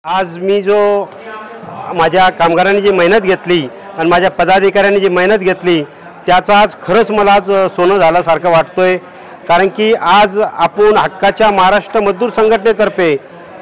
आज मी जो माझ्या कामगारांनी जी मेहनत घेतली आणि माझ्या पदाधिकाऱ्यांनी जी मेहनत घेतली त्याचा आज खरंच मला आज सोनं झाल्यासारखं वाटतोय। कारण की आज आपण हक्काच्या महाराष्ट्र मजदूर संघटनेतर्फे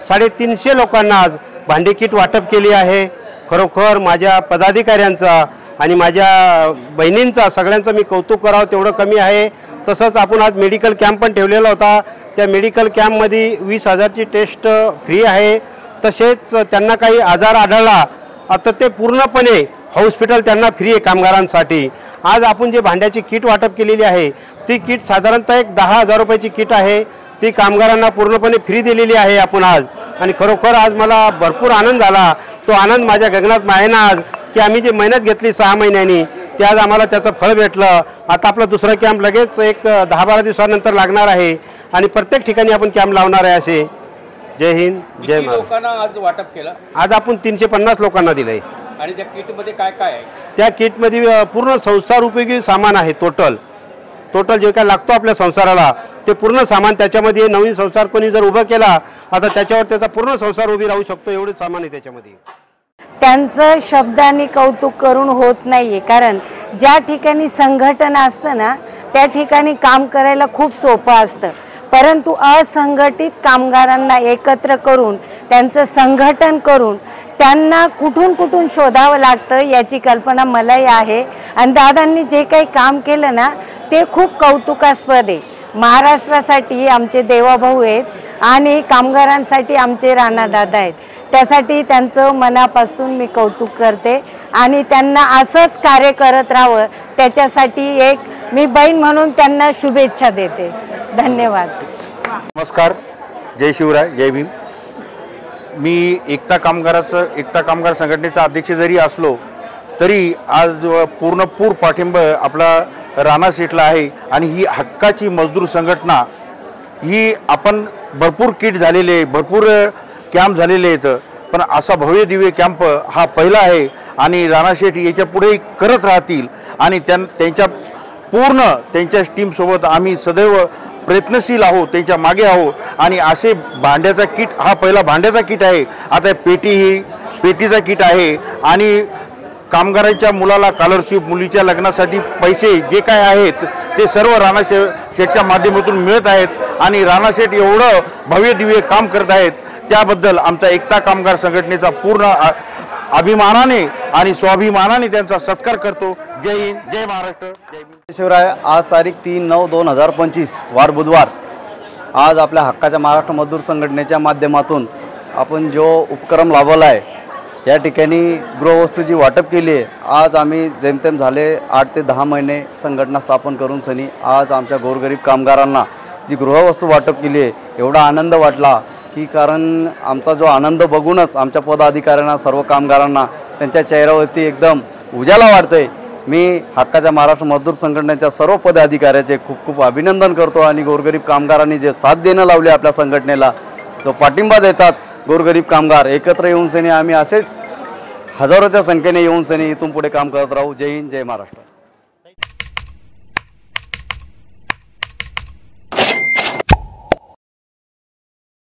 350 लोकांना आज भांडी किट वाटप केली आहे। खरोखर माझ्या पदाधिकाऱ्यांचा आणि माझ्या बहिणींचा सगळ्यांचं मी कौतुक करावं तेवढं कमी आहे। तसंच आपण आज मेडिकल कॅम्प पण ठेवलेला होता। त्या मेडिकल कॅम्पमध्ये 20,000ची टेस्ट फ्री आहे। तसेच त्यांना काही आजार आढळला आता ते पूर्णपणे हॉस्पिटल त्यांना फ्री आहे कामगारांसाठी। आज आपण जे भांड्याची किट वाटप केलेली आहे ती किट साधारणतः एक 10,000 रुपयाची किट आहे। ती कामगारांना पूर्णपणे फ्री दिलेली आहे आपण आज। आणि खरोखर आज मला भरपूर आनंद झाला। तो आनंद माझ्या गगनात मायेना आज की आम्ही जी मेहनत घेतली 6 महिन्यांनी ते आज आम्हाला त्याचं फळ भेटलं। आता आपला दुसरा कॅम्प लगेच एक 10-12 दिवसानंतर लागणार आहे आणि प्रत्येक ठिकाणी आपण कॅम्प लावणार आहे। असे जय हिंद जय महाराष्ट्र। लोकांना आज वाटप केलं? आज आपण 350 लोकांना दिले। आणि त्या किट मध्ये काय काय आहे? त्या किट मध्ये पूर्ण संसार उपयोगी सामान आहे। टोटल जे काय लागतो आपल्या संसाराला ते पूर्ण सामान त्याच्यामध्ये। नवीन संसार कोणी जर उभा केला आता त्याच्यावर त्याचा पूर्ण संसार उभी राहू शकतो एवढे सामान आहे त्याच्यामध्ये। त्यांचं शब्दांनी कौतुक करून होत नाहीये, कारण ज्या ठिकाणी संघटन असतं ना त्या ठिकाणी काम करायला खूप सोपं असतं। परंतु असंघटित कामगारांना एकत्र करून त्यांचं संघटन करून त्यांना कुठून कुठून शोधावं लागतं याची कल्पना मलाही आहे। आणि दादांनी जे काही काम केलं ना ते खूप कौतुकास्पद आहे। महाराष्ट्रासाठी आमचे देवाभाऊ आहेत आणि कामगारांसाठी आमचे राणादादा आहेत। त्यासाठी त्यांचं मनापासून मी कौतुक करते आणि त्यांना असंच कार्य करत राहावं त्याच्यासाठी एक मी बहीण म्हणून त्यांना शुभेच्छा देते। धन्यवाद। नमस्कार, जय शिवराय, जय भीम। मी एकता कामगार संघटनेचा अध्यक्ष जरी असलो तरी आज पूर्ण पाठिंबा आपला राणा शेठला आहे। आणि ही हक्काची मजदूर संघटना ही आपण भरपूर किट झालेले भरपूर कॅम्प झालेले आहेत, पण असा भव्य दिव्य कॅम्प हा पहिला आहे। आणि राणा शेठ याच्या पुढेही करत राहतील आणि त्यांच्या टीमसोबत आम्ही सदैव प्रयत्नशील आहोत, त्यांच्या मागे आहोत। आणि असे भांड्याचा किट हा पहिला भांड्याचा किट आहे। आता पेटीचा किट आहे आणि कामगारांच्या मुलाला स्कॉलरशिप, मुलीच्या लग्नासाठी पैसे जे काय आहेत ते सर्व राणा शेठच्या माध्यमातून मिळत आहेत। आणि राणा शेठ एवढं भव्य दिव्य काम करत आहेत त्याबद्दल आमचा एकता कामगार संघटनेचा पूर्ण अभिमानाने आणि स्वाभिमानाने त्यांचा सत्कार करतो। जय हिंद, जय महाराष्ट्र, जय भीम। शिवराय। आज तारीख 3/9/2025 वार बुधवार आज आपल्या हक्काच्या महाराष्ट्र मजदूर संघटनेच्या माध्यमातून आपण जो उपक्रम राबवला आहे या ठिकाणी गृहवस्तूची वाटप केली आहे। आज आम्ही जेमतेम झाले 8 ते 10 महिने संघटना स्थापन करून सनी आज आमच्या गोरगरीब कामगारांना जी गृहवस्तू वाटप केली आहे एवढा आनंद वाटला की कारण आमचा जो आनंद बघूनच आमच्या पदाधिकाऱ्यांना सर्व कामगारांना त्यांच्या चेहऱ्यावरती एकदम उजाला वाटतोय। मी हक्काच्या महाराष्ट्र मजदूर संघटनेच्या सर्व पदाधिकाऱ्याचे खूप खूप अभिनंदन करतो। आणि गोरगरीब कामगारांनी जे साथ देणं लावले आपल्या संघटनेला, जो पाठिंबा देतात गोरगरीब कामगार एकत्र येऊन सनी आम्ही असेच हजारोच्या संख्येने येऊन सनी इथून पुढे काम करत राहू। जय हिंद, जय महाराष्ट्र।